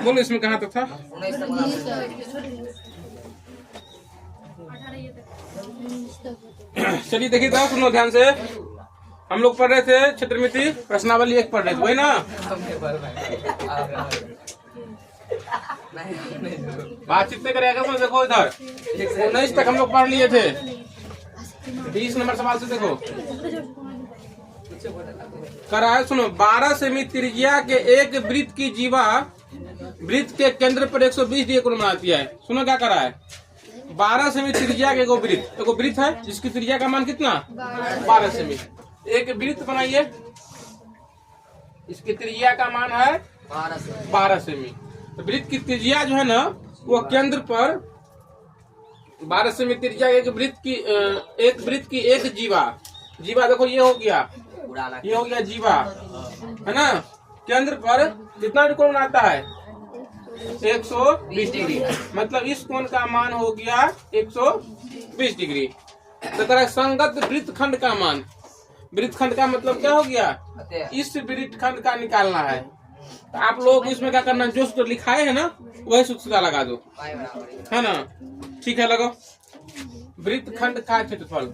बोलो इसमें कहाँ तक था? चलिए देखिए तो सुनो ध्यान से। हम लोग पढ़ रहे थे क्षेत्रमिति प्रश्नावली 1 पढ़ रहे थे, वही ना? बातचीत नहीं करेगा। देखो इधर 19 तक हम लोग पढ़ लिए थे। 20 नंबर सवाल से देखो करा है, सुनो। 12 सेमी त्रिज्या के एक वृत्त की जीवा वृत्त के केंद्र पर 120 डिग्री कोण बनाती है। सुनो क्या करा है। 12 सेमी त्रिज्या के एगो वृत्त है जिसकी त्रिज्या का मान कितना? 12 सेमी। एक वृत्त बनाइए, इसकी त्रिज्या का मान है 12 सेमी। तो वृत्त की त्रिज्या जो है ना वो केंद्र पर 12 सेमी त्रिज्या एक वृत्त की एक जीवा देखो ये हो गया जीवा, है ना? केंद्र पर कितना कोण बनाता है? 120 डिग्री। मतलब इस कोण का मान हो गया 120 डिग्री। तो तरह संगत वृत्तखंड का मान, वृत्तखंड का मतलब क्या हो गया? इस वृत्तखंड का निकालना है। तो आप लोग इसमें क्या करना, जो सूत्र लिखाए है ना वही सूत्र लगा दो, है ना? ठीक है, लगाओ। वृत्तखंड का क्षेत्रफल,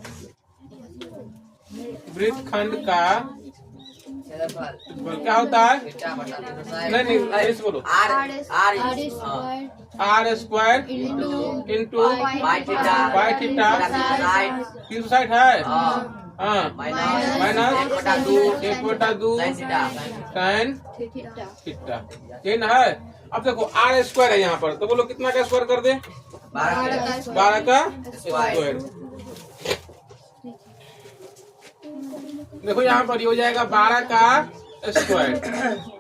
वृत्तखंड का क्या होता है? नहीं ऐसे बोलो, R square into Y theta 360 है, माइनस 1/2 साइन थीटा, ये ना है। अब देखो आर स्क्वायर है यहाँ पर, तो बोलो कितना का स्क्वायर कर दे? 12 का स्क्वायर। देखो यहाँ पर ये हो जाएगा 12 का स्क्वायर।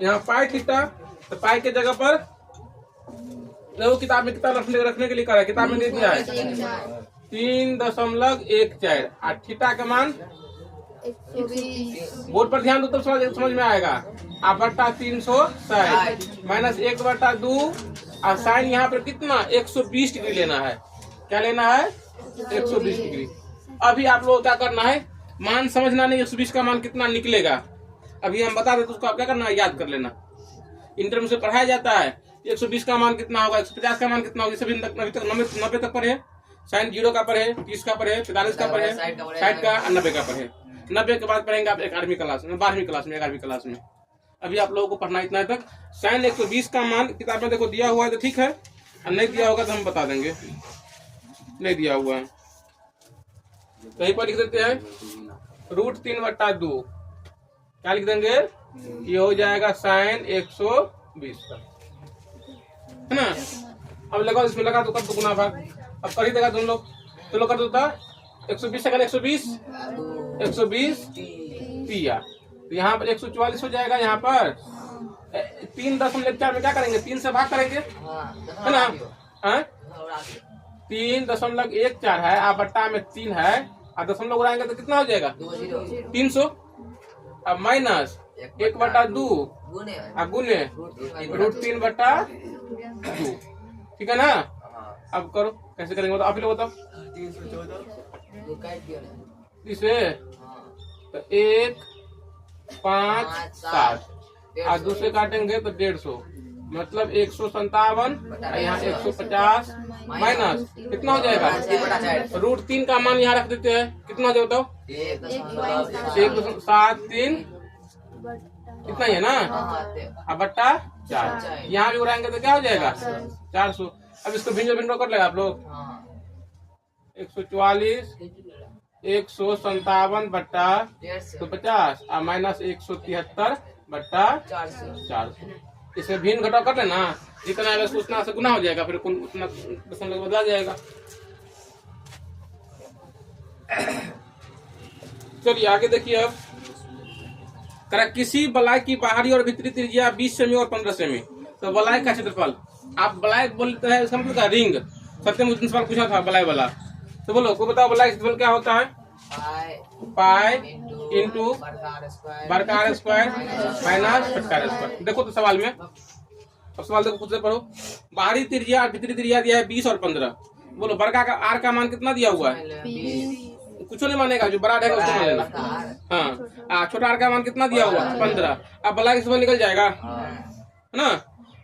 यहाँ पाई थीटा, तो पाई के जगह पर देखो किताब में कितना रखने के लिए करा है, किताब में दे दिया है 3.14 और थीटा का मान बोर्ड पर ध्यान दो तब समझ में आएगा। आप बट्टा 360 माइनस 1/2 और साइन यहाँ पर कितना 120 डिग्री लेना है। क्या लेना है? 120 डिग्री। अभी आप लोग क्या करना है, मान समझना नहीं 120 का मान कितना निकलेगा अभी हम बता देते, उसको आप क्या करना है याद कर लेना। इंटर में से पढ़ाया जाता है 120 का मान कितना होगा, 150 का मान कितना होगा। सभी अभी तक 90 तक पढ़े, साइन 0 का पढ़े, 30 का पढ़े, 45 का पढ़े, 60 का और 90 का पढ़े। 90 के बाद पढ़ेंगे आप 11वीं क्लास में, 12वीं क्लास में, 11वीं क्लास में। अभी आप लोगों को पढ़ना इतना तक। साइन 120 का मान किताब में देखो दिया हुआ है तो ठीक है, और नहीं दिया होगा तो हम बता देंगे। नहीं दिया हुआ है कहीं पर लिख देते हैं √3/2। क्या लिख देंगे? ये हो जाएगा साइन 120 का, है ना? अब लगाओ, इसमें लगा दो, कर दो गुना भाग। अब कर ही देगा तुम लोग, चलो कर दो। 120 सेकंड 120 दिया, तो यहाँ पर 144 हो जाएगा। यहाँ पर 3.4 में क्या करेंगे? 3 से भाग करेंगे, है ना? 3.14 है, आप बट्टा में 3 है और दशमलव उड़ाएंगे तो कितना हो जाएगा? 300। अब माइनस 1/2 और गुने √3/2, ठीक है ना? अब करो कैसे करेंगे, तो आप ही लोग बताओ। इसे तो 1, 5, 7 और दूसरे काटेंगे तो 150, मतलब 157। यहाँ 150 माइनस कितना हो जाएगा? √3 का मान यहाँ रख देते हैं, कितना हो जाएगा बताओ? 1.73 इतना ही है ना? अब बट्टा 4 यहाँ भी उड़ाएंगे तो क्या हो जाएगा? 400। अब इसको भिन्न कर लेगा आप लोग। 144 157/250 और माइनस 173/400। इसमें भिन्न घटाव कर लेना, जितना अगर उतना से गुना हो जाएगा, फिर उतना दशमलव बदला जाएगा। चलिए आगे देखिए। अब किसी वलय की बाहरी और भीतरी त्रिज्या 20 सेमी और 15 सेमी, तो वलय का क्षेत्रफल, आप वलय बोलते हैं इसका मतलब रिंग। सत्यम उस सवाल पूछा था वलय वाला, तो बोलो को बताओ वलय का क्षेत्रफल क्या होता है? पाई इंटू वर्ग स्क्वायर माइनस छोटका स्क्वायर। देखो तो सवाल में, अब सवाल देखो खुद से पढ़ो। बाहरी त्रिज्या और भीतरी त्रिज्या दिया है 20 और 15। बोलो वर्ग का आर का मान कितना दिया हुआ है? कुछ नहीं मानेगा, जो बड़ा रहेगा उसको मान लेना। हाँ, छोटा आर का मान कितना दिया हुआ? 15। अब वलय का क्षेत्रफल निकल जाएगा, है ना?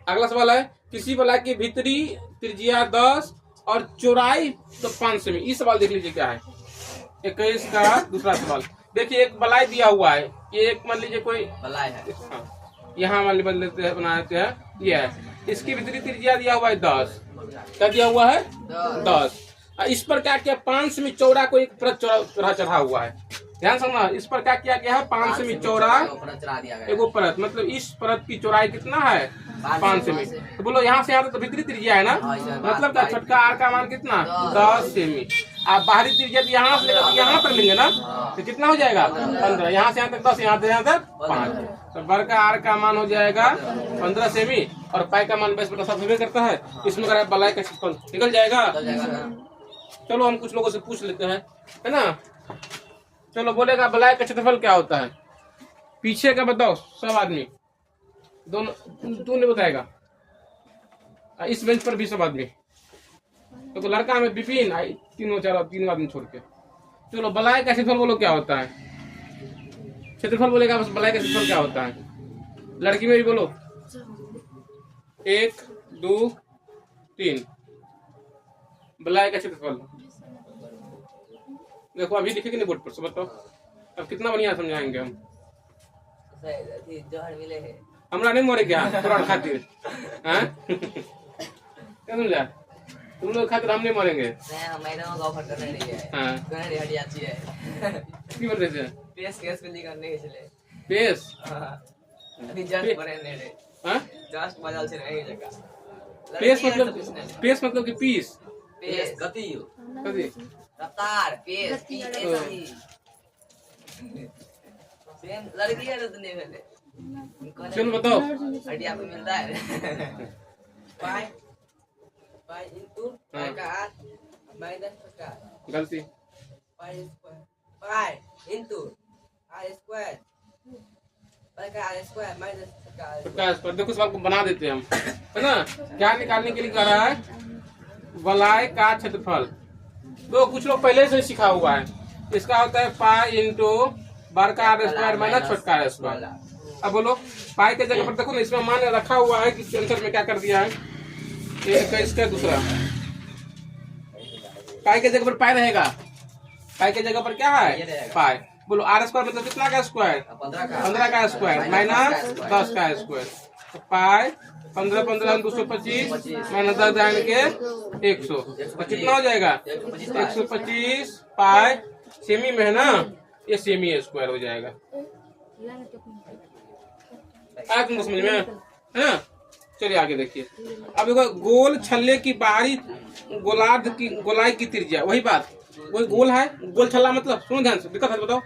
अगला सवाल है, किसी बलाई की भीतरी त्रिज्या 10 और चौड़ाई तो 5 सेमी। इस सवाल देख लीजिए क्या है। 21 का दूसरा सवाल देखिए, एक बलाई दिया हुआ है, ये एक मान लीजिए कोई बलाई है, यहाँ मान बदल लेते हैं, बनाते हैं, ये है। इसकी भीतरी त्रिज्या दिया हुआ है 10, क्या दिया हुआ है 10। इस पर क्या किया, 5 सेमी चौड़ा को एक परत चढ़ा हुआ है। ध्यान समझना, इस पर क्या किया गया है, 5 सेमी चौड़ा एगो परत, मतलब इस परत की चौड़ाई कितना है 5 सेमी। तो बोलो यहाँ से यहाँ तक तो भीतरी त्रिज्या है ना, मतलब क्या छोटका आर का मान कितना 10 सेमी। आप बाहरी त्रिज्या यहाँ से लेकर यहाँ तक लेंगे ना, तो कितना हो जाएगा 15। यहाँ से यहाँ तक 10, यहाँ से यहाँ तक 5। तो बर का आर का मान हो जाएगा 15 सेमी और पाई का मान 20/7 करता है। इसमें अगर बलाई का क्षेत्रफल निकल जाएगा। चलो हम कुछ लोगों से पूछ लेते हैं, है ना। चलो बोलेगा बलाई का क्षेत्रफल क्या होता है, पीछे का बताओ सब आदमी, दोनों तू नहीं बताएगा, इस बेंच पर भी सब आदमी, तो लड़का में विपिन तीनों आदमी छोड़ के। चलो बलाई का क्षेत्रफल बोलो क्या होता है, क्षेत्रफल बोलेगा बस, बलाई का क्षेत्रफल क्या होता है। लड़की में भी बोलो 1 2 3 बलाई का क्षेत्रफल। देखो अभी लिखे कि नहीं बोर्ड पर, सब बताओ। अब कितना बढ़िया समझाएंगे हम। हमरा नहीं मोरे क्या पुराण खातिर, क्या समझा, तुम लोग खातिर हम नहीं मरेंगे। की बोल रहे थे, पेश पेश मतलब कि पीस गति रफ्तार लड़की है तो नहीं मिले। चलो बताओ आइडिया पे मिलता है। पाई पाई इनटू पाई का आर माइनस का गलती, pi square pi into R square pi का आर स्क्वायर माइनस का स्क्वायर। देखो सवाल को बना देते हैं हम, है ना। क्या निकालने के लिए कह रहा है, बलाई का क्षेत्रफल। तो कुछ लोग पहले से सीखा हुआ है, इसका होता है पाई इंटू बार का आर स्क्वायर माइनस छोटका आर स्क्वायर। अब बोलो पाई के जगह पर देखो ना, इसमें मान रखा हुआ है कि आंसर में क्या कर दिया है, इसका दूसरा पाई के जगह पर पाई रहेगा, पाई के जगह पर क्या है पाई। बोलो आर स्क्वायर मतलब कितना का स्क्वायर 15 का स्क्वायर माइनस 10 का स्क्वायर। तो पाई 15 15 225 माइनस 10 जान के 100, तो कितना हो जाएगा 125 पाई सेमी में है ना, ये सेमी स्क्वायर हो जाएगा। आज तुमको समझ में है ना। चलिए आगे देखिए। अब देखो गोल छल्ले की बाहरी गोलार्ध की गोलाई की त्रिज्या, वही बात, वही गोल है, गोल छल्ला मतलब, सुनो ध्यान से, दिक्कत है बताओ।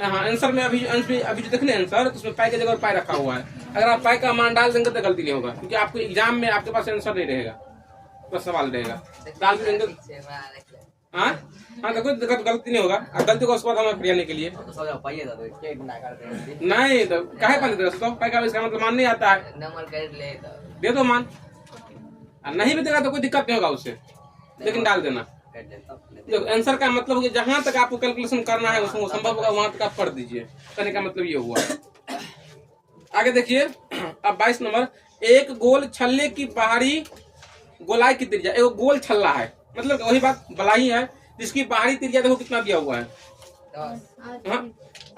हाँ आंसर में अभी जो देख ले आंसर, तो उसमें पाई की जगह पाई रखा हुआ है। अगर आप पाई का मान डाल देंगे तो गलती नहीं होगा, क्योंकि आपको एग्जाम में आपके पास आंसर नहीं रहेगा, बस सवाल रहेगा, डाल देंगे। हाँ हाँ देखो गलती नहीं होगा, गलती को उसके बाद हमें प्रियाने के लिए नहीं तो काहे पानी दोस्तों, पाई का इसका मतलब मान नहीं आता है, दे दो मान, नहीं भी देगा तो कोई दिक्कत नहीं होगा उससे, लेकिन डाल देना। देखो आंसर का मतलब है जहां तक आपको कैलकुलेशन करना है उसको संभव होगा वहां तक आप पढ़ दीजिए, कहने का मतलब ये हुआ। आगे देखिए अब 22 नंबर, एक गोल छल्ले की बाहरी गोलाई की त्रिज्या, एक गोल छल्ला है मतलब वही बात बलाई है, जिसकी बाहरी त्रिज्या देखो कितना दिया हुआ है,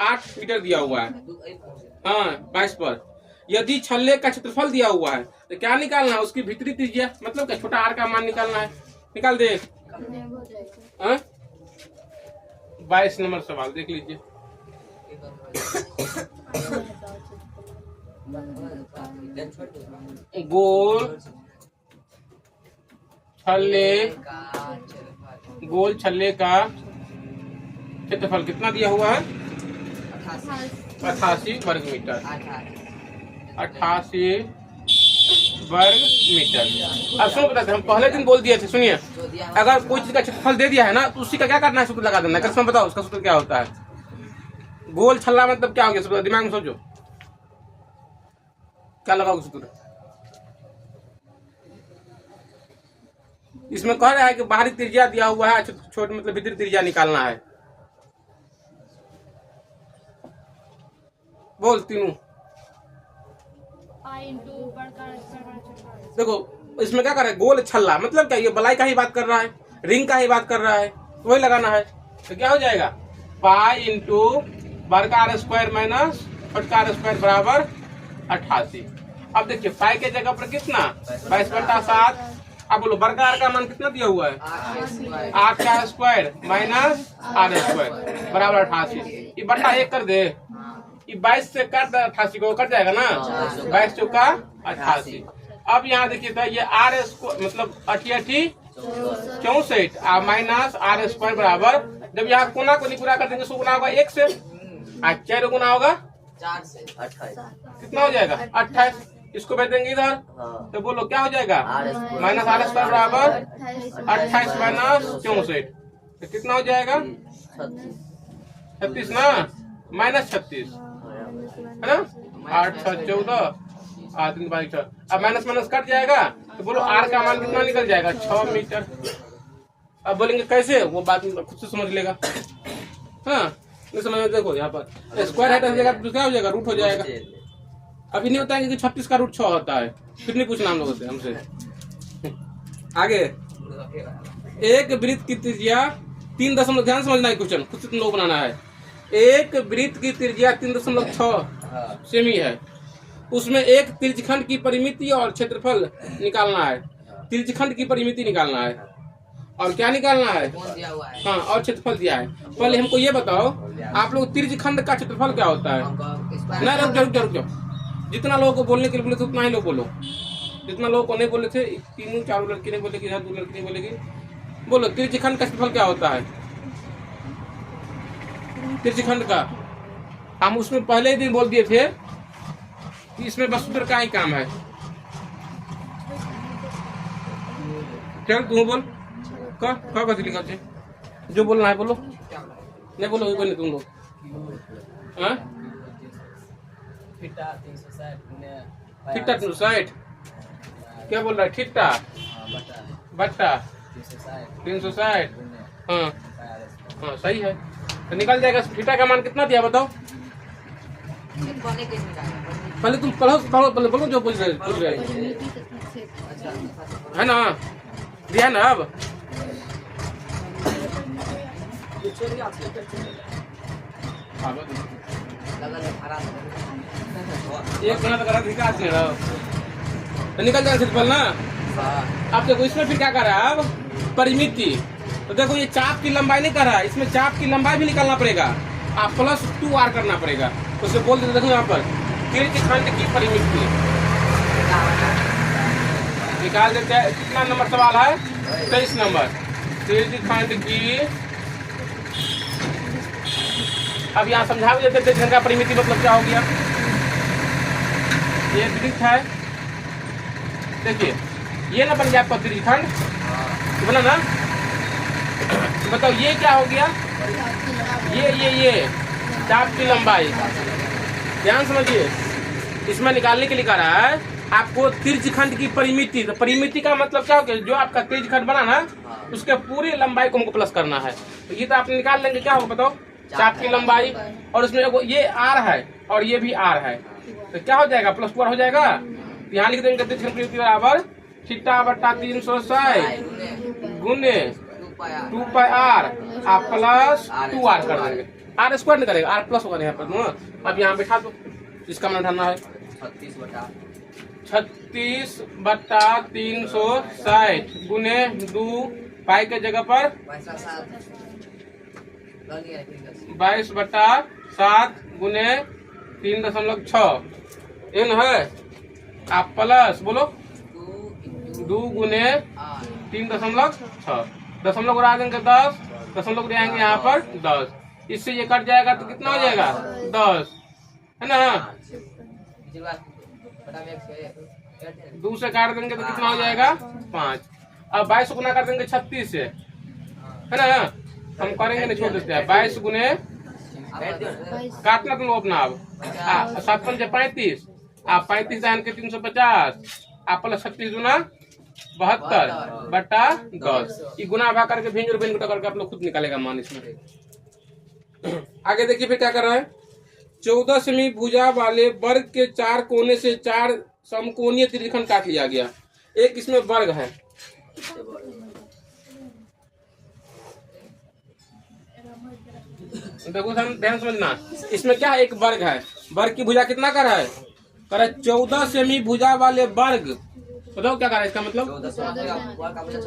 8 मीटर दिया हुआ है, हाँ 22 पर। यदि छल्ले का क्षेत्रफल दिया हुआ है तो क्या निकालना है, उसकी भीतरी त्रिज्या मतलब क्या, छोटा आर का मान निकालना है, निकाल दे। 22 नंबर सवाल देख लीजिए। गोल छल्ले का क्षेत्रफल कितना दिया हुआ है, 88 वर्ग मीटर, 88 वर्ग मीटर। अब सुनो बताते हम पहले दिन बोल दिए थे, सुनिए, अगर कोई चीज का क्षेत्रफल दे दिया है ना तो उसी का क्या करना है, सूत्र लगा देना है। कसम बताओ उसका सूत्र क्या होता है, गोल छल्ला मतलब क्या हो गया, सूत्र दिमाग में सोचो, क्या लगाओगे सूत्र। इसमें कह रहा है कि बाहरी त्रिज्या दिया हुआ है, छोटे मतलब भीतरी त्रिज्या निकालना है। बोल तीनों देखो इसमें क्या कर रहा है, गोल छल्ला, मतलब क्या, ये बलाई का ही बात कर रहा है, रिंग का ही बात कर रहा है, तो वही लगाना है। तो क्या हो जाएगा, पाई इंटू वर्ग आर स्क्वायर माइनस छोटा आर स्क्वायर बराबर 88। अब देखिए पाई के जगह पर कितना 22/7। अब बोलो वर्ग आर का मान कितना दिया हुआ है, 8 का स्क्वायर माइनस आर स्क्वायर बराबर 88। ये बटा 1 कर दे, ये 22 से काट 88 को कट जाएगा ना, 22 चौका 88। अब यहाँ देखिए तो ये आर स्क्वायर मतलब 88 64 माइनस आर स्क्वायर बराबर, जब यहाँ कोना को नहीं पूरा कर देंगे तो गुना होगा 1 से, 4 गुना होगा 4 से 28, कितना हो जाएगा 28। इसको भेज देंगे इधर, तो बोलो क्या हो जाएगा, माइनस आर स्क्वायर बराबर 28 माइनस 64, तो कितना हो जाएगा 36 ना, माइनस 36 है ना, 8 6 14 3 5 6। अब माइनस माइनस कट जाएगा, तो बोलो आर का मान कितना निकल जाएगा 6 मीटर। अब बोलेंगे कैसे, वो बात खुद से समझ लेगा। हाँ नहीं समझ में, देखो यहाँ पर स्क्वायर है तो क्या हो जाएगा, रूट हो जाएगा। अभी नहीं बताएंगे कि 36 का रूट 6 होता है, फिर नहीं पूछना हम लोगों से हमसे। आगे, एक वृत्त की त्रिज्या 3 ध्यान समझना है, क्वेश्चन खुद से तुम लोग बनाना है। एक वृत्त की त्रिज्या 3.6 सेमी है, उसमें एक त्रिज्यखंड की परिमिति और क्षेत्रफल निकालना है। त्रिज्यखंड की परिमिति निकालना है और क्या निकालना है, हाँ और क्षेत्रफल दिया है। पहले हमको ये बताओ आप लोग त्रिज्यखंड का क्षेत्रफल क्या होता है। नहीं रुक जाओ, जितना लोगों को बोलने के लिए बोले थे उतना ही लोग बोलो, जितना लोगों को नहीं बोले थे, 3 4 लड़की नहीं बोलेगी, 2 लड़की नहीं बोलेगी, बोलो त्रिज्यखंड का क्षेत्रफल क्या होता है। त्रिज्यखंड का हम उसमें पहले ही दिन बोल दिए थे कि इसमें बस सूत्र का ही काम है। चल तू बोल, कथी लिखा थे, जो बोलना है बोलो, नहीं बोलो नहीं तुम लोग। थीटा 360 थीटा 360 क्या बोल रहा है, थीटा बट्टा 360। हाँ हाँ सही है, तो निकल जाएगा। थीटा का मान कितना दिया बताओ, पहले तुम पढ़ो बोलो जो पूछ रहे है ना, दिया ना। अब एक मिनट करा दिखा दे रहा तो निकल जाएगा क्षेत्रफल ना। अब देखो इसमें फिर क्या कर रहा है, अब परिमिति, तो देखो ये चाप की लंबाई नहीं कर रहा है, इसमें चाप की लंबाई भी निकालना पड़ेगा, आप +2r करना पड़ेगा। तो उसे बोल देते, देखो यहाँ पर त्रिज्यखंड की परिमिति निकाल देते हैं। कितना नंबर सवाल है, 23 नंबर। त्रिज्यखंड की, अब यहाँ समझा भी देते त्रिज्यखंड का परिमिति मतलब क्या हो गया। ये वृत्त है, देखिए ये ना बन गया आपका त्रिज्यखंड, बना ना। बताओ ये क्या हो गया, ये चाप की लंबाई, ध्यान समझिए। इसमें निकालने के लिए कह रहा है आपको त्रिज्यखंड की परिमिति। तो परिमिति का मतलब क्या हो गया, जो आपका त्रिज्यखंड बना ना उसके पूरी लंबाई को हमको प्लस करना है। तो ये तो आप निकाल लेंगे, क्या होगा बताओ, चाप की लंबाई, और उसमें ये r है और ये भी r है, तो क्या हो जाएगा +2r हो जाएगा। यहाँ लिख देंगे त्रिज्यखंड की परिमिति बराबर थीटा बट्टा 360 गुने 2πr आप +2r कर देंगे, r स्क्वायर नहीं करेगा, r प्लस होगा यहाँ पर। अब यहाँ बैठा दो, इसका मान उठाना है 36 बट्टा 360 गुने 2 पाई के जगह पर 22 बट्टा 7 गुने 3.6 इन है। आप प्लस बोलो 2 गुने 3.6, दशमलव उड़ा देंगे 10, दशमलव उड़ाएंगे यहाँ पर 10, इससे ये कट जाएगा तो कितना हो जाएगा 10 है ना। 2 से काट देंगे तो कितना हो जाएगा 5। अब 22 गुना कर देंगे 36 से, है ना, हम करेंगे नहीं, छोड़ देते हैं। 22 गुने काटना तुम लोग अपना, अब 7 5 35, आप 35 जान के 350, आप +36 गुना 72 बट्टा 10। ये गुना भाग करके भिन्न और भिन्न करके आप लोग खुद निकालेगा मान इसमें। आगे देखिए फिर क्या कर रहा है, 14 सेमी भुजा वाले वर्ग के 4 कोने से 4 समकोणीय त्रिज्यखंड काट लिया गया। एक इसमें वर्ग है, देखो ध्यान समझना, इसमें क्या है, एक वर्ग है। वर्ग की भुजा कितना कर है, 14 सेमी भुजा वाले वर्ग। बताओ क्या कर रहा है इसका मतलब।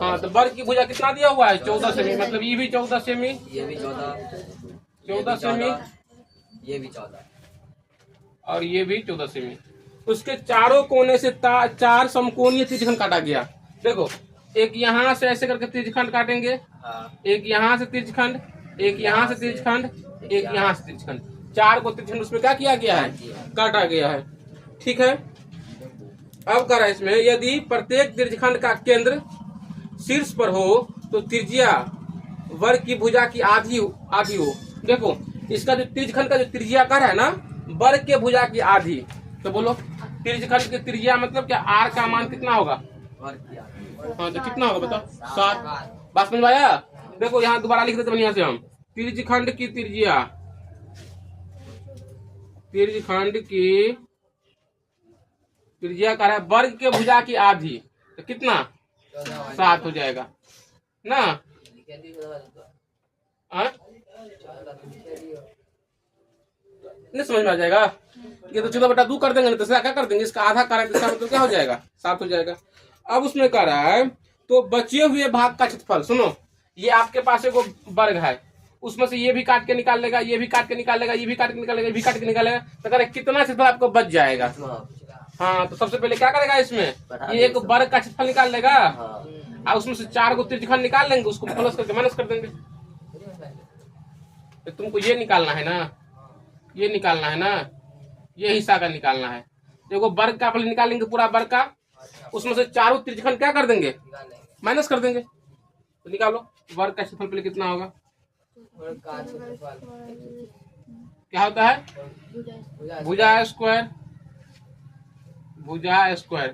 हाँ, तो वर्ग की भुजा कितना दिया हुआ है, 14 सेमी, मतलब ये भी 14 सेमी, ये भी 14 सेमी, ये भी 14 और ये भी 14 सेमी। उसके चारों कोने से 4 समकोणीय त्रिज्यखंड काटा गया। देखो, एक यहाँ से ऐसे करके त्रिज्यखंड काटेंगे, एक यहाँ से त्रिज्यखंड, एक यहाँ से त्रिज्यखंड, एक यहाँ से त्रिज्यखंड। 4 को त्रिज्यखंड उसमें क्या किया गया है, काटा गया है। ठीक है, अब कह रहा है इसमें, यदि प्रत्येक त्रिज्यखंड का केंद्र शीर्ष पर हो तो त्रिज्या वर्ग की भुजा की आधी हो। देखो, इसका जो त्रिज्यखंड का जो त्रिज्याकार है ना, वर्ग के भुजा की आधी। तो बोलो, त्रिज्यखंड की त्रिज्या मतलब क्या, आर का मान कितना होगा। हाँ, तो कितना होगा बताओ, 7। बात समझ में आया। देखो यहाँ दोबारा लिख देते बढ़िया से हम, त्रिज्यखंड की त्रिज्या, त्रिज्यखंड की त्रिज्या का है वर्ग के भुजा की आधी, तो कितना, 7 हो जाएगा ना। नहीं समझ में आ जाएगा, ये तो 14/2 कर देंगे, तो क्या कर देंगे, इसका आधा करें तो क्या हो जाएगा, 7 हो जाएगा। अब उसमें कह रहा है, तो बचे हुए भाग का क्षेत्रफल, सुनो, ये आपके पास एक वर्ग है, उसमें से ये भी काट के निकाल लेगा, ये भी काट के निकाल लेगा, ये भी काट के निकालेगा, ये भी काट के निकालेगा, तो कह रहे कितना क्षेत्रफल आपको बच जाएगा। हाँ, तो सबसे पहले क्या करेगा इसमें, ये एक वर्ग का क्षेत्रफल निकाल लेगा, और उसमें से 4 को त्रिज्यखंड निकाल लेंगे, उसको प्लस करके माइनस कर देंगे। तो तुमको ये निकालना है ना, ये निकालना है ना, ये हिस्सा का निकालना है। देखो, वर्ग का पहले निकालेंगे पूरा वर्ग का, उसमें से 4 त्रिज्यखंड क्या कर देंगे, माइनस कर देंगे। तो निकालो वर्ग का क्षेत्रफल पहले कितना होगा, क्या होता है, भुजा स्क्वायर, भुजा स्क्वायर,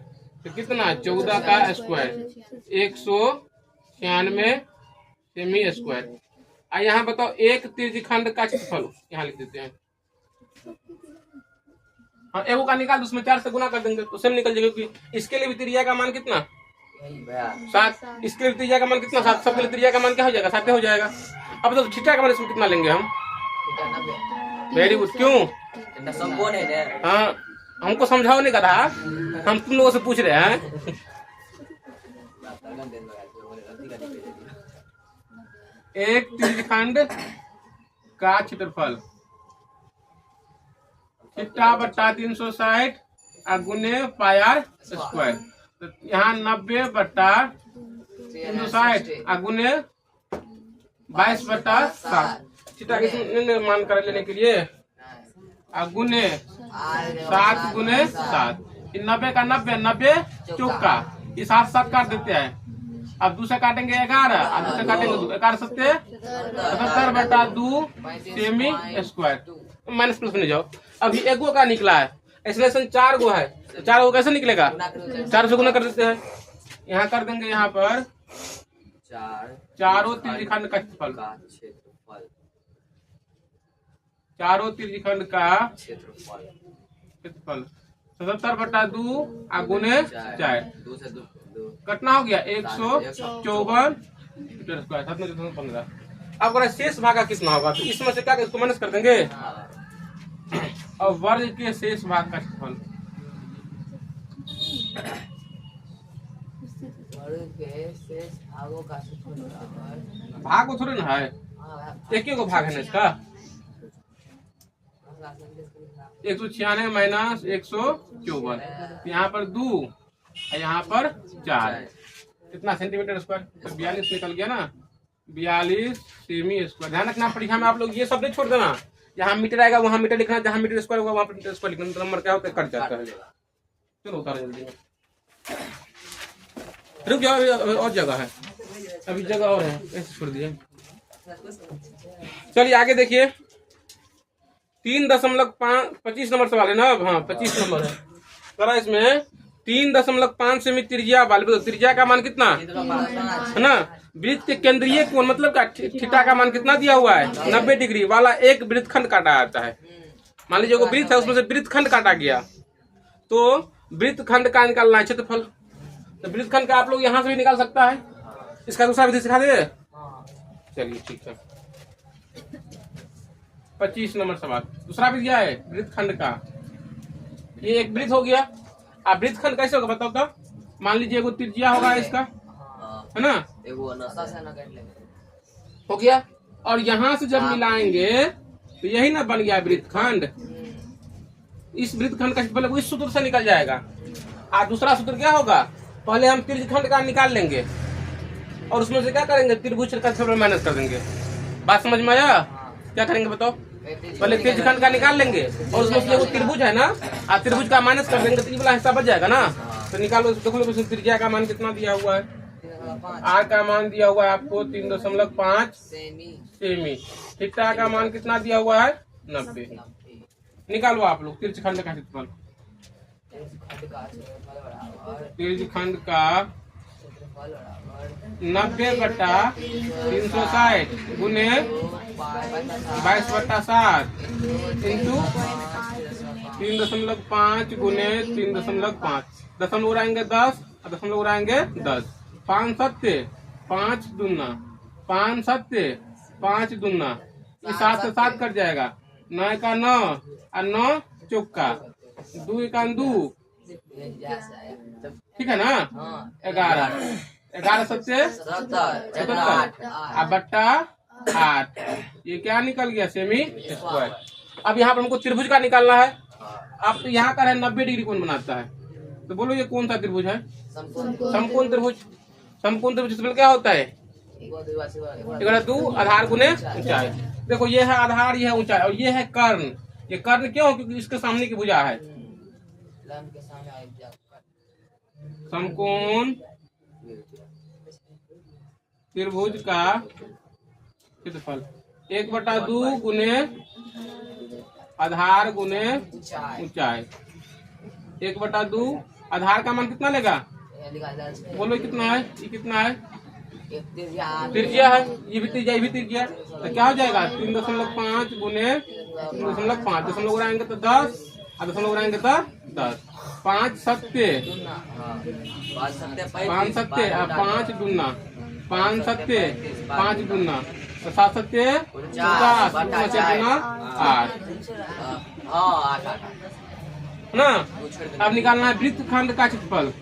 तो कितना, 14 का स्क्वायर, 196 सेमी स्क्वायर। यहाँ बताओ, एक त्रिज्यखंड का क्षेत्रफल यहाँ लिख देते हैं। हाँ, एगो का निकाल, उसमें 4 से गुना कर देंगे तो सेम निकल जाएगा, क्योंकि इसके लिए भी त्रिज्या का मान कितना, 7, इसके लिए त्रिज्या का मान कितना, 7, सबके लिए त्रिज्या का मान क्या हो जाएगा, 7 हो जाएगा। अब तो थीटा का मान इसमें कितना लेंगे हम, वेरी गुड, क्यों, हाँ, हमको समझाओ नहीं कर रहा, हम तुम लोगों से पूछ रहे हैं। एक त्रिज्यखंड का क्षेत्रफल θ/360 गुने पाई स्क्वायर, तो यहाँ 90/360 गुने 22/7 थीटा के मान कर लेने के लिए, गुने 7 गुने 7, 90 का 90 चौका, ये 7 काट देते हैं। अब दूसरा काटेंगे 11, और दूसरा काटेंगे 2, 11 सत्ते 77/2 सेमी स्क्वायर, माइनस प्लस में जाओ। अभी एगो का निकला है, एक्सलेशन 4 गो है, 4 गो कैसे निकलेगा, 4 से गुना कर देते हैं, यहाँ कर देंगे, यहाँ पर 4 त्रिज्यखंड का क्षेत्रफल, 4 त्रिज्यखंड का क्षेत्रफल 77/2 गुने 4, कितना हो गया, 154 मीटर स्क्वायर, 715। अब अगर शेष भाग का कितना होगा, तो इसमें से क्या इसको माइनस कर देंगे, और वर्ग के शेष भाग का क्षेत्रफल, भाग को थोड़े ना है, एक ही को भाग है ना इसका, 196 माइनस 154, यहाँ पर 2 और यहाँ पर 4, कितना सेंटीमीटर स्क्वायर, तो 42 निकल गया ना, 42 सेमी स्क्वायर। ध्यान रखना परीक्षा में आप लोग ये सब नहीं छोड़ देना, जहाँ मीटर आएगा वहाँ मीटर लिखना, जहाँ मीटर स्क्वायर होगा वहाँ पर मीटर स्क्वायर लिखना, नंबर क्या होता है, कट जाता है। चलो उतारो जल्दी में, रुक जाओ, अभी और जगह है, अभी जगह और है, ऐसे छोड़ दिए। चलिए आगे देखिए, 3.25 नंबर सवाल है ना, अब हाँ 25 नंबर है, करा इसमें 3.5 सेमी त्रिज्या वाले, त्रिज्या का मान कितना है ना, वृत्त के केंद्रीय कोण मतलब क्या, थीटा का मान कितना दिया हुआ है, 90 डिग्री वाला एक वृत्तखंड काटा जाता है। मान लीजिए वो वृत्त है, उसमें से वृत्तखंड काटा गया, तो वृत्तखंड का निकालना है क्षेत्रफल। तो वृत्तखंड का आप लोग यहाँ से भी निकाल सकता है। इसका दूसरा विधि सिखा दे। चलिए ठीक है। 25 नंबर सवाल दूसरा विधि है वृत्तखंड का। ये एक वृत्त हो गया। अब वृत्तखंड कैसे होगा बताओ तो। मान लीजिए एगो त्रिज्या होगा इसका, है ना, हो गया। और यहाँ से जब मिलाएंगे तो यही ना बन गया वृत्तखंड। इस वृत्तखंड का पहले इस सूत्र से निकल जाएगा। और दूसरा सूत्र क्या होगा, पहले हम त्रिज्यखंड का निकाल लेंगे और उसमें से क्या करेंगे, त्रिभुज का क्षेत्रफल माइनस कर देंगे। बात समझ में आया? क्या करेंगे बताओ। पहले त्रिज्यखंड का निकाल लेंगे और उसमें से वो त्रिभुज है ना, और त्रिभुज का माइनस कर देंगे तो ये वाला हिस्सा बच जाएगा ना। तो निकालो, देखो लो त्रिज्या का मान कितना दिया हुआ है। आर का मान दिया हुआ है आपको 3.5 सेमी। थीटा का मान कितना दिया हुआ है 90। निकालो आप लोग त्रिज्यखंड का क्षेत्रफल। त्रिज्यखंड का 90/360 गुने 22/7 इंटू 3.5 गुने 3.5। दशमलव उड़ाएंगे 10 और दशमलव उड़ाएंगे 10। 5 सत्ते 5 दूना, 5 सत्ते 5 दूना, ये 7 से 7 कट जाएगा। 9 का 9 और 9 चौका, 2 का 2, ठीक है ना। 11 सत्ते 77 अब बट्टा 8। ये क्या निकल गया, सेमी स्क्वायर। अब यहाँ पर हमको त्रिभुज का निकालना है। अब तो यहाँ का है 90 डिग्री कोण बनाता है, तो बोलो ये कौन सा त्रिभुज है, समकोण त्रिभुज। समकोण त्रिभुज क्या होता है, 2 आधार गुने ऊंचाई। देखो ये है आधार, ये है ऊंचाई और ये है कर्ण। ये कर्ण क्यों, क्योंकि इसके सामने की भुजा है। समकोण त्रिभुज का क्षेत्रफल 1/2 गुने आधार गुने ऊंचाई। 1/2 आधार का मान कितना लेगा, बोलो कितना है, ये कितना है, त्रिज्या है, ये भी त्रिज्या, ये भी त्रिज्या। तो क्या हो जाएगा 3.5 गुने 3.5। दशमलव उड़ाएंगे तो 10 और दशमलव उड़ाएंगे तो 10। 5 सत्ते 5 दूना, 5 सत्ते 5 दूना, तो 7 सत्ते 50 दूना 8 ना। अब निकालना है वृत्तखंड का क्षेत्रफल।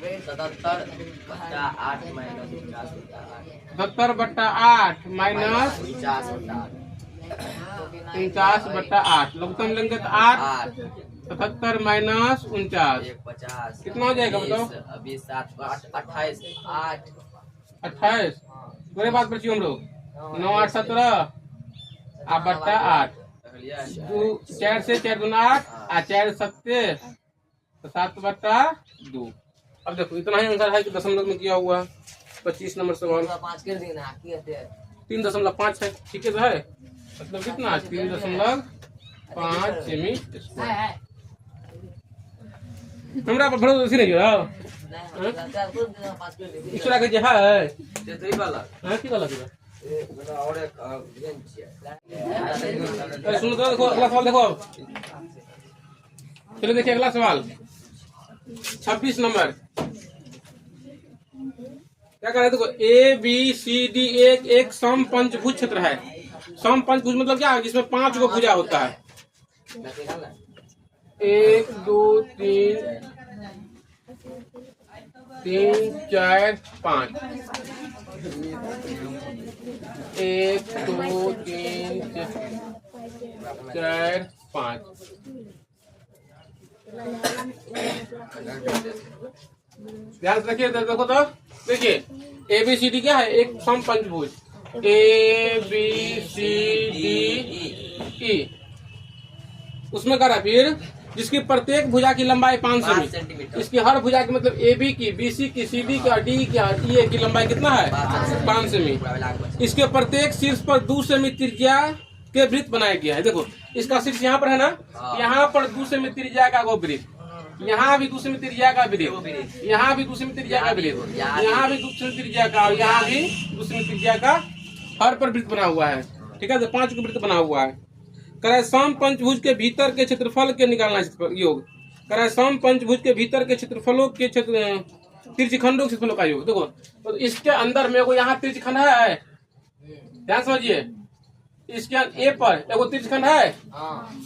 77/8 माइनस 49/8। लघुत्तम लेंगे तो 8। 77 माइनस 49 कितना हो जाएगा बताओ, 28। पूरे बात पर हम लोग 9 8 17 आप बट्टा 8। 4 से 4 दूना 8 और 4 सत्ते 7/2। अब देखो इतना ही आंसर है कि दशमलव में किया हुआ। 25 नंबर सवाल 3.5 है, ठीक है। तो है मतलब कितना 3.5 सेमी स्क्वायर। हमरा पर भरोसा नहीं हो इसरा के जे है ते वाला हां की वाला दिया। और एक सुनो तो देखो अगला सवाल देखो। चलो देखिए अगला सवाल 26 नंबर। क्या कर रहे देखो, ए बी सी डी एक समपंचभुज क्षेत्र है। समपंचभुज मतलब क्या है, जिसमें 5 गो भुजा होता है। 1 2 3 4 5। 1 2 3 4 5। ध्यान से रखिए, देखो तो देखिए ए बी सी डी क्या है, एक समपंचभुज। A B C D E उसमें करा फिर जिसकी प्रत्येक भुजा की लंबाई 5 सेंटीमीटर। इसकी हर भुजा की मतलब ए बी की, बी सी की, सी डी की और डी की और ई की लंबाई कितना है 5 सेमी। इसके प्रत्येक शीर्ष पर 2 सेमी त्रिज्या के वृत्त बनाया गया है। देखो इसका शीर्ष यहाँ पर है ना, यहाँ पर 2 सेमी त्रिज्या का वो वृत्त, यहाँ भी 2 सेमी त्रिज्या का वृत्त, यहाँ भी 2 सेमी त्रिज्या का वृत्त, यहाँ भी 2 सेमी त्रिज्या का और यहाँ भी 2 सेमी त्रिज्या का हर पर वृत्त बना हुआ है। ठीक है, तो 5 का वृत्त बना हुआ है। करे सम पंचभुज के भीतर के क्षेत्रफल के निकालना है योग। करे सम पंचभुज के भीतर के क्षेत्रफलों के त्रिज्यखंडों के क्षेत्रफलों का योग। देखो तो इसके अंदर में यहाँ त्रिज्यखंड है, ध्यान समझिए। इसके ए पर एगो त्रिज्यखंड है,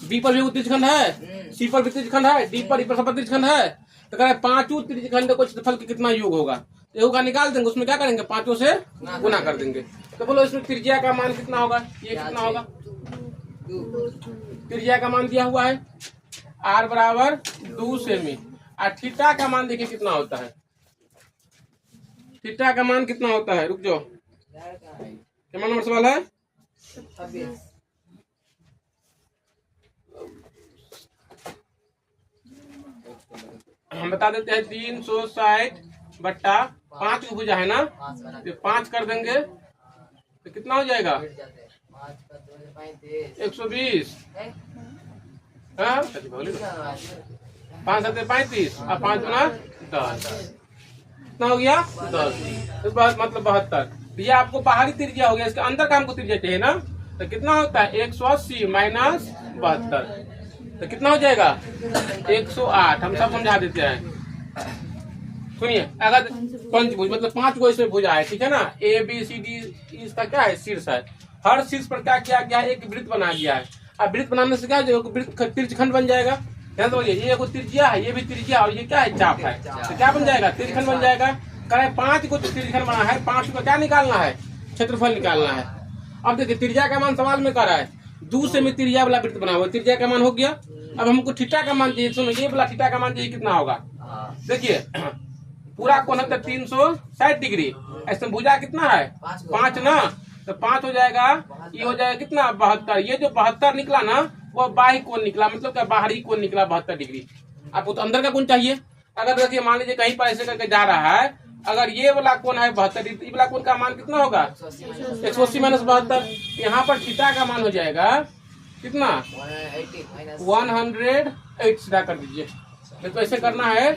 बी पर भी एगो त्रिज्यखंड है, सी पर भी त्रिज्यखंड है, डी पर सब पर त्रिज्यखंड है। तो कह रहे पांचों त्रिज्यखंड को क्षेत्रफल के कितना योग होगा, योग का निकाल देंगे। उसमें क्या करेंगे, पांचों से गुना कर देंगे। तो बोलो इसमें त्रिज्या का मान कितना होगा, ये कितना होगा, त्रिज्या का मान दिया हुआ है r बराबर 2 सेमी। और थीटा का मान देखिए कितना होता है, थीटा का मान कितना होता है, रुक जाओ, क्या नंबर सवाल है, हम बता देते हैं 360/5 की भुजा है ना, तो 5 कर देंगे तो कितना हो जाएगा 120। हाँ 5 7 35 और 5 गुना 10 कितना हो गया 10, इस बात मतलब 72। ये आपको बाहरी त्रिज्या हो गया, इसके अंदर का हमको त्रिज्या चाहिए ना, तो कितना होता है 180 माइनस 72, तो कितना हो जाएगा 108। हम सब समझा देते हैं, सुनिए। अगर पंचभुज मतलब 5 को इसमें भुजा है, ठीक है ना, ए बी सी डी, इसका क्या है शीर्ष है, हर शीर्ष पर क्या किया गया है, एक वृत्त बना दिया है। अब वृत्त बनाने से क्या है, वृत्त त्रिज्यखंड बन जाएगा। ध्यान समझिए, ये को त्रिज्या है, ये भी त्रिज्या, और ये क्या है चाप है, तो क्या बन जाएगा त्रिज्यखंड बन जाएगा। कहे 5 को त्रिज्यखंड बना है, 5 को क्या निकालना है, क्षेत्रफल निकालना है। अब देखिए त्रिज्या का मान सवाल में कर रहा है, 2 सेमी त्रिज्या वाला वृत्त बना हुआ, त्रिज्या का मान हो गया। अब हमको थीटा का मान चाहिए, सुनो ये वाला थीटा का मान चाहिए कितना होगा, देखिए पूरा कोण है 360 डिग्री, ऐसे भुजा कितना है 5 ना, तो 5 हो जाएगा, ये हो जाएगा कितना 72। ये जो 72 निकला ना वो बाह्य कोण निकला, मतलब क्या बाहरी कोण निकला 72 डिग्री। आपको तो अंदर का कोण चाहिए। अगर देखिए मान लीजिए कहीं पर ऐसे करके जा रहा है, अगर ये वाला कोण है 72 डिग्री, वाला कोण का मान कितना होगा 180 माइनस 72। यहाँ पर थीटा का मान हो जाएगा कितना 108 सीधा कर दीजिए। तो ऐसे करना है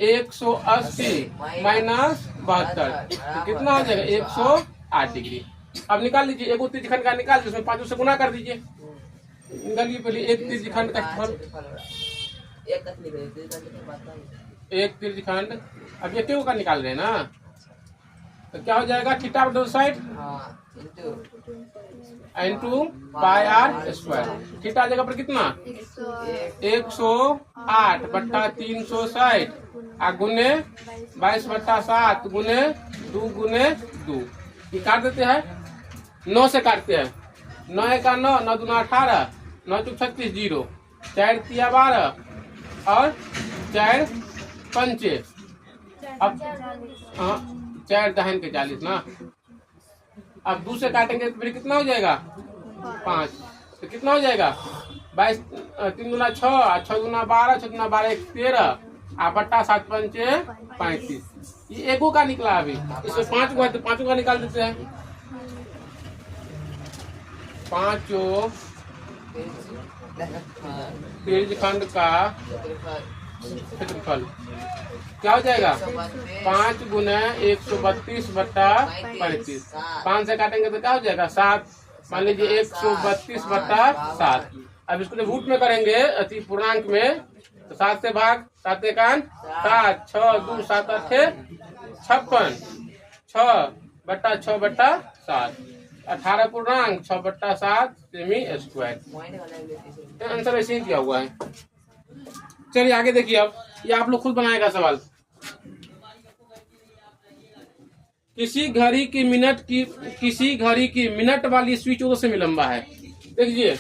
180 माइनस 72 तो कितना हो जाएगा 108 डिग्री। अब निकाल लीजिए, एक त्रिज्यखंड का निकाल दीजिए, उसमें 5 से गुना कर दीजिए। निकालिए पहले एक त्रिज्यखंड का एक त्रिज्यखंड, अब ये क्यों का निकाल रहे हैं ना, तो क्या हो जाएगा theta double side into pi R square. Theta जगह पर कितना 108/360 गुने 22/7 गुने 2 गुने 2। ये काट देते हैं, 9 से काटते हैं, 9 का 9, 9 दूना 18, 9 चौक 36 0, 4 तिया 12 और 4 पंचे, अब 4 दहन के 40 ना। अब 2 से काटेंगे तो फिर कितना हो जाएगा 5, तो कितना हो जाएगा 22, 3 दूना 6, 6 दूना 12, 6 दूना 12 13 बट्टा 7 पंचे 35। ये एगो का निकला, अभी इसमें 5 को है तो 5 का निकाल देते हैं। 5 त्रिज्यखंड का क्षेत्रफल क्या हो जाएगा 5 गुना 132/35। 5 से काटेंगे तो क्या हो जाएगा 7, मान लीजिए 132/7। अब इसको जब रूट में करेंगे अति पूर्णांक में तो 7 से भाग, 7 एकान 7, 6 2 7 8 56, 6/6/7, 18 पूर्णांक 6/7 सेमी स्क्वायर। आंसर ऐसे ही दिया हुआ है। चलिए आगे देखिए, अब ये आप लोग खुद बनाएगा सवाल। किसी घड़ी की मिनट वाली सुई 14 सेमी लंबा है। देखिए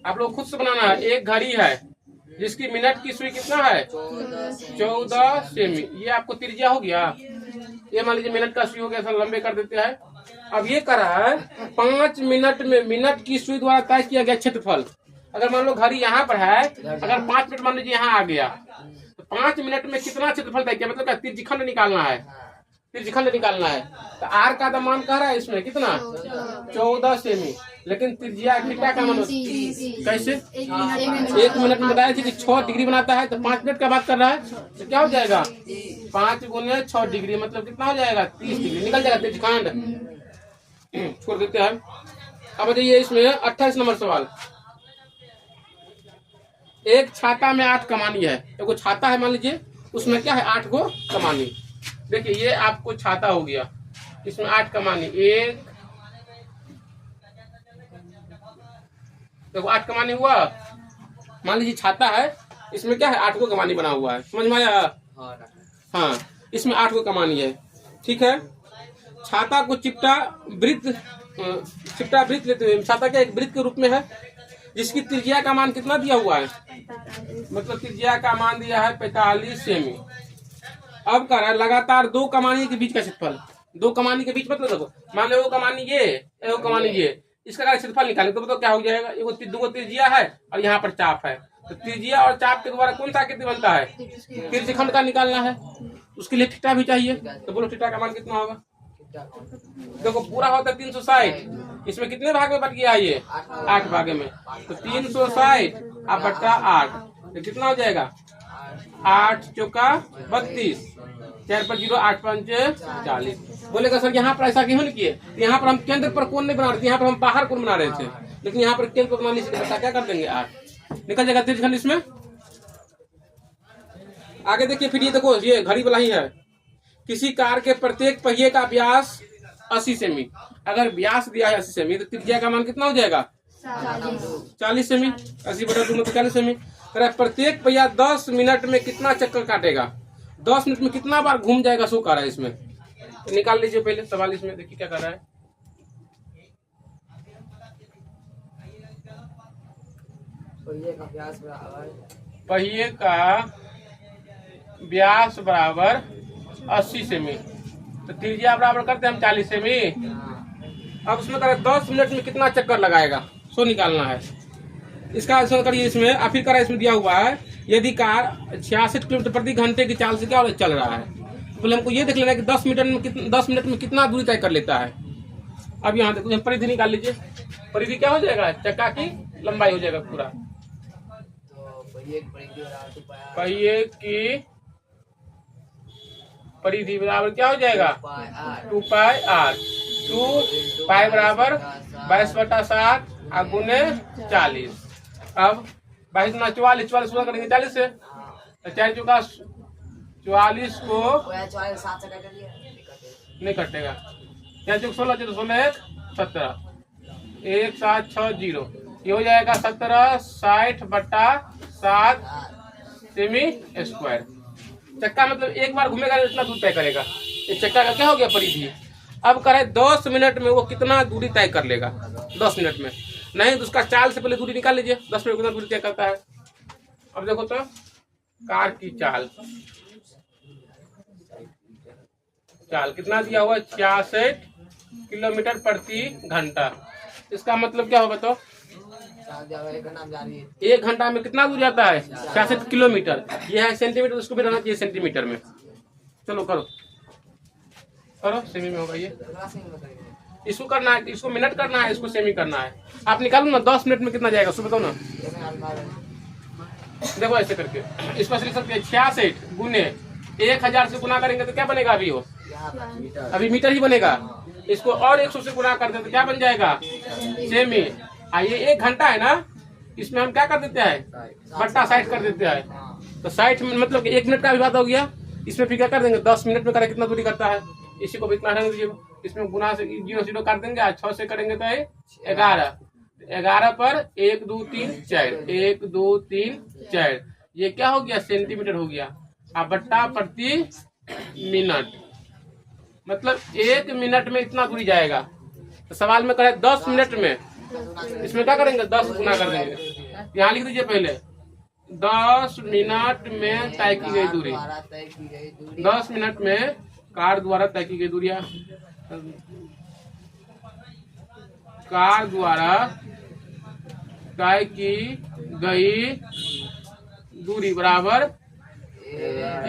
आप लोग खुद से बनाना है। एक घड़ी है जिसकी मिनट की सुई कितना है 14 सेमी। ये आपको त्रिज्या हो गया, ये मान लीजिए मिनट का सुई हो गया, सब लंबे कर देते हैं। अब ये करा है 5 मिनट में मिनट की सुई द्वारा तय किया गया क्षेत्रफल। अगर मान लो घड़ी यहाँ पर है, अगर 5 मिनट मान लीजिए यहाँ आ गया तो 5 मिनट में कितना क्षेत्रफल तय किया, मतलब त्रिज्यखंड निकालना है, त्रिज्यखंड निकालना है। तो आर का तो मान कह रहा है इसमें कितना 14 सेमी, लेकिन त्रिज्या थीटा का मान कैसे 1 मिनट में बताया कि 6 डिग्री बनाता है, तो 5 मिनट का बात कर रहा है, तो क्या हो जाएगा 5 गुने 6 डिग्री, मतलब कितना हो जाएगा 30 डिग्री निकल जाएगा त्रिज्यखंड। छोड़ देते हैं। अब बताइए इसमें 28 नंबर सवाल। एक छाता में 8 कमानी है। एगो छाता है मान लीजिए, उसमें क्या है 8 गो कमानी। देखिए ये आपको छाता हो गया, इसमें 8 कमानी, एक देखो 8 कमानी हुआ। मान लीजिए छाता है, इसमें क्या है 8 गो कमानी बना हुआ है, समझ में आया? हाँ, इसमें 8 गो कमानी है, ठीक है। छाता को चिपटा वृत्त लेते हुए, छाता क्या एक वृत्त के रूप में है, जिसकी त्रिज्या का मान कितना दिया हुआ है, मतलब त्रिज्या का मान दिया है 45 सेमी। अब कर रहा है लगातार 2 कमानी के बीच का क्षेत्रफल। 2 कमानी के बीच मतलब देखो, मान लो वो कमानी ये, वो कमानी ये, इसका अगर क्षेत्रफल निकाले तो बताओ क्या हो जाएगा। एगो 2 त्रिज्या है और यहाँ पर चाप है, तो त्रिज्या और चाप के द्वारा कौन सा आकृति बनता है, त्रिज्यखंड का निकालना है। उसके लिए थीटा भी चाहिए, तो बोलो थीटा का मान कितना होगा। देखो पूरा होता है 360, इसमें कितने भाग में बट गया है ये, 8 भागे में, तो 360 आप बट्टा 8, तो कितना हो जाएगा 8 चौका 32, 4 पर 0, 8 5 40। बोलेगा सर यहाँ पर ऐसा क्यों नहीं किए, यहाँ पर हम केंद्र पर कोण नहीं बना रहे थे, यहाँ पर हम बाहर कोण बना रहे थे, लेकिन यहाँ पर केंद्र पर बना लीजिए, बता क्या कर देंगे 8 निकल जाएगा त्रिज्यखंड इसमें। आगे देखिए फिर ये देखो, ये घड़ी वाला ही है। किसी कार के प्रत्येक पहिए का व्यास 80 सेमी। अगर व्यास दिया है 80 सेमी तो त्रिज्या का मान कितना हो जाएगा 40 सेमी। 80/2 में 40 सेमी। प्रत्येक पहिया 10 मिनट में कितना चक्कर काटेगा, 10 मिनट में कितना बार घूम जाएगा, सो कह रहा है इसमें। तो निकाल लीजिए पहले सवाल इसमें, देखिए क्या कर रहा है। पहिए का व्यास बराबर 80 सेमी, तो त्रिज्या बराबर करते हैं हम 40 सेमी। अब उसमें करें 10 मिनट में कितना चक्कर लगाएगा, सो निकालना है। इसका आंसर करिए इसमें, आखिर करा इसमें दिया हुआ है यदि कार 66 किलोमीटर प्रति घंटे की चाल से क्या चल रहा है, तो पहले हमको ये देख लेना है कि 10 मिनट में कितना दूरी तय कर लेता है। अब यहाँ देखो परिधि निकाल लीजिए, परिधि क्या हो जाएगा, चक्का की लंबाई हो जाएगा पूरा। पहिए की परिधि बराबर क्या हो जाएगा 2 पाई r, 2 पाई बराबर 22/7 गुने 40। अब 22 गुना 44, 44 गुना करेंगे 40 से, तो 4 चौका 44 को नहीं कटेगा, 4 चौक 16, 16 1 17, 1 7 6 0, ये हो जाएगा 17/60/7 सेमी स्क्वायर। चक्का मतलब एक बार घूमेगा इतना दूर तय करेगा, ये चक्का का क्या हो गया परिधि। अब करे 10 मिनट में वो कितना दूरी तय कर लेगा, 10 मिनट में नहीं तो उसका चाल से पहले दूरी निकाल लीजिए, 10 मिनट कितना दूरी तय करता है। अब देखो तो कार की चाल कितना दिया हुआ है 66 किलोमीटर प्रति घंटा। इसका मतलब क्या होगा, तो 1 घंटा में कितना दूर जाता है 66 किलोमीटर। यह है सेंटीमीटर, उसको भी रहना चाहिए सेंटीमीटर में। चलो करो सेमी में होगा ये, इसको करना है, इसको मिनट करना है, इसको सेमी करना है। आप निकालो ना 10 मिनट में कितना जाएगा, उसको बताओ ना। देखो ऐसे करके इसको लिख सकते हैं 66 गुने 1000 से गुना करेंगे तो क्या बनेगा, अभी मीटर ही बनेगा। इसको और 100 से गुना करते तो क्या बन जाएगा सेमी। ये 1 घंटा है ना, इसमें हम क्या कर देते हैं बट्टा 60 कर देते हैं, तो 60 मिनट मतलब 1 मिनट का भी बात हो गया। इसमें फिर क्या कर देंगे 10 मिनट में करे कितना दूरी करता है, इसी को भी इतना रहने दीजिए। इसमें गुना से 0 0 काट देंगे, 6 से करेंगे तो 11 पर 1 2 3 4, 1 2 3 4, ये क्या हो गया सेंटीमीटर हो गया। बट्टा प्रति मिनट मतलब 1 मिनट में इतना दूरी जाएगा। तो सवाल में करे 10 मिनट में, इसमें क्या करेंगे 10 गुना कर देंगे। यहाँ लिख दीजिए पहले 10 मिनट में तय की गई दूरी, 10 मिनट में कार द्वारा तय की गई दूरियां, कार द्वारा तय की गई दूरी बराबर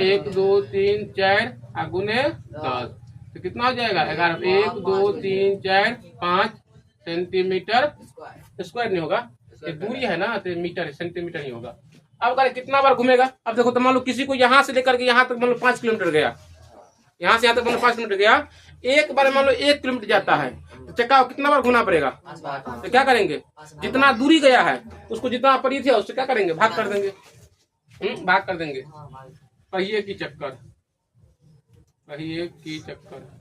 1 2 3 4 गुने 10, तो कितना हो जाएगा 11। 1 2 3 4 5 सेंटीमीटर स्क्वायर नहीं होगा, ये दूरी है ना, तो मीटर सेंटीमीटर नहीं होगा। अब अगर कितना बार घूमेगा, अब देखो तो मान लो किसी को यहाँ से लेकर के यहाँ तक मान लो 5 किलोमीटर गया, यहाँ से यहाँ तक मतलब 5 किलोमीटर गया। एक बार मान लो 1 किलोमीटर जाता है तो चक्का को कितना बार घुना पड़ेगा? तो क्या करेंगे, जितना दूरी गया है उसको जितना परिधि है उससे क्या करेंगे, भाग कर देंगे। भाग कर देंगे। पहिए की चक्कर, पहिए की चक्कर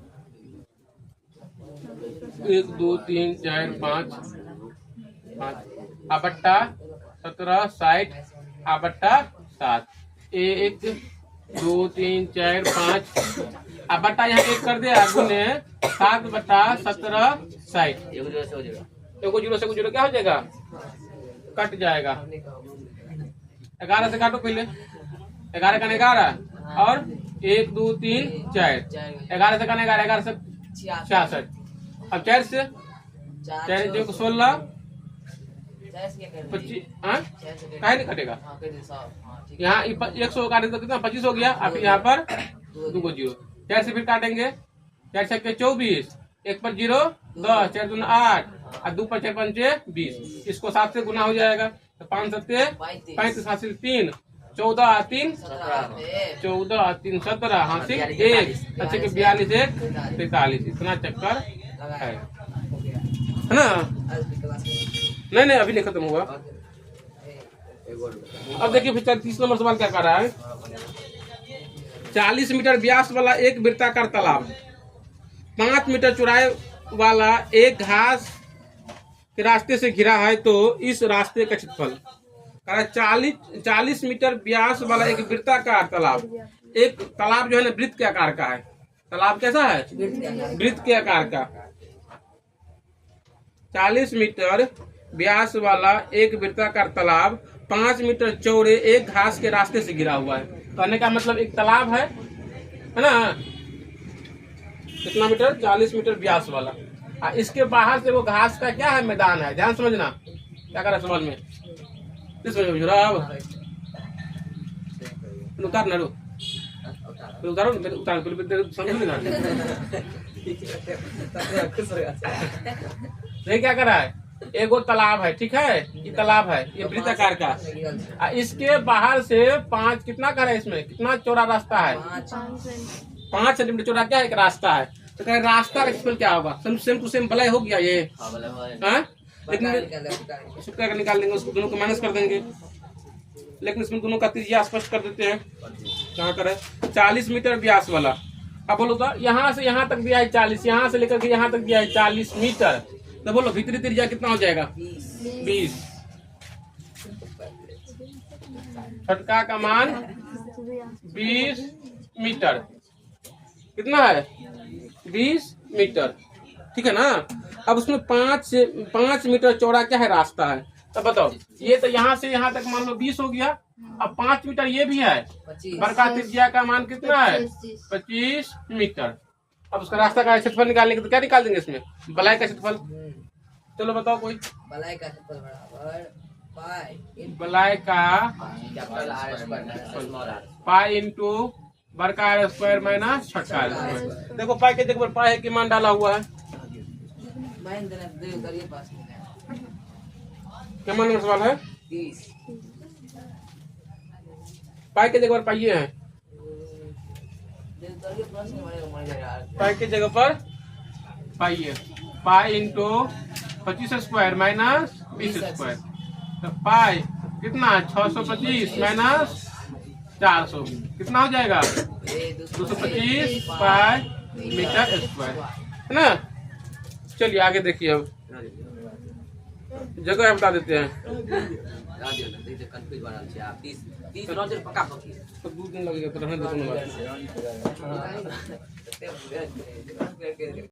1 2 3 4 5 बट्टा 17 60 बट्टा 7 1 2 3 4 5 बट्टा यहाँ 1 कर दे, गुने 7 बट्टा 17 60 एगो जीरो से जीरो क्या हो जाएगा, कट जाएगा। 11 से काटो पहले, 11 का 11 और 1 2 3 4 11 से का 11 से 66। अब 4 से 4 को 16 25 काहे नहीं कटेगा। यहाँ 100 काटे तो कितना 25 हो गया। अब यहाँ पर 2 जीरो, 4 से फिर काटेंगे, 4 से 24 1 पर 0 10 4 दूना 8 और 2 पर 4 पंचे 20। इसको 7 से गुना हो जाएगा तो 5 सत्ते 35 हासिल 3 14 3 14 3 17 हासिल 1 अच्छे के 42 1 43। इतना चक्कर है ना। नहीं अभी नहीं खत्म हुआ। अब देखिए फिर 30 नंबर सवाल क्या कर रहा है। 40 मीटर व्यास वाला एक वृत्ताकार तालाब 5 मीटर चौड़ाई वाला एक घास के रास्ते से घिरा है तो इस रास्ते का क्षेत्रफल। 40 मीटर व्यास वाला एक वृत्ताकार तालाब, एक तालाब जो है ना वृत्त के आकार का है। तालाब कैसा है, वृत्त के आकार का। 40 मीटर व्यास वाला एक वृत्ताकार तालाब 5 मीटर चौड़े एक घास के रास्ते से घिरा हुआ है। कहने का मतलब एक तालाब है ना, कितना मीटर, 40 मीटर व्यास वाला। इसके बाहर से वो घास का क्या है, मैदान है। ध्यान समझना क्या कर रहा है सवाल में, उतारो नहीं क्या कर रहा है। एक और तालाब है, ठीक है, ये तालाब है, ये वृत्ताकार का। इसके बाहर से 5 कितना कर है, इसमें कितना चौड़ा रास्ता है, 5 सेंटीमीटर चौड़ा क्या है एक रास्ता है। तो कह रास्ता का क्षेत्रफल क्या होगा, सेम टू सेम भलाई हो गया ये। लेकिन क्या निकाल देंगे, उसको दोनों को माइनस कर देंगे। लेकिन इसमें दोनों का त्रिज्या स्पष्ट कर देते हैं। कहाँ करे 40 मीटर व्यास वाला। अब बोलो तो यहाँ से यहाँ तक दिया है 40, यहाँ से लेकर के यहाँ तक दिया है 40 मीटर। तो बोलो भीतरी त्रिज्या कितना हो जाएगा, 20। छटका का मान 20 मीटर, कितना है 20 मीटर, ठीक है ना। अब उसमें 5 मीटर चौड़ा क्या है रास्ता है। तब बताओ, ये तो यहाँ से यहाँ तक मान लो 20 हो गया। अब 5 मीटर ये भी है, बड़का त्रिज्या का मान कितना है 25 मीटर। अब उसका रास्ता का क्षेत्रफल निकालने के तो क्या निकाल देंगे इसमें, बलाई का क्षेत्रफल। चलो बताओ कोई, बलाई का क्षेत्रफल बराबर बलाई का पाई इंटू बड़का आर स्क्वायर माइनस छोटका आर स्क्वायर। देखो पाई के जगह पर पाई है कि मान डाला हुआ है। क्या मान नंबर सवाल है, 30। पाई के जगह पर पाइए है, पाई के जगह पर पाइए। Pi into 25 square minus 20 square. तो पाई कितना 625 माइनस 400 कितना हो जाएगा 225 पाई मीटर स्क्वायर, है ना। चलिए आगे देखिए, अब जगह बता देते हैं। 30 नजर पक्का पक्की तो 2 दिन लगेगा तो रहने दो।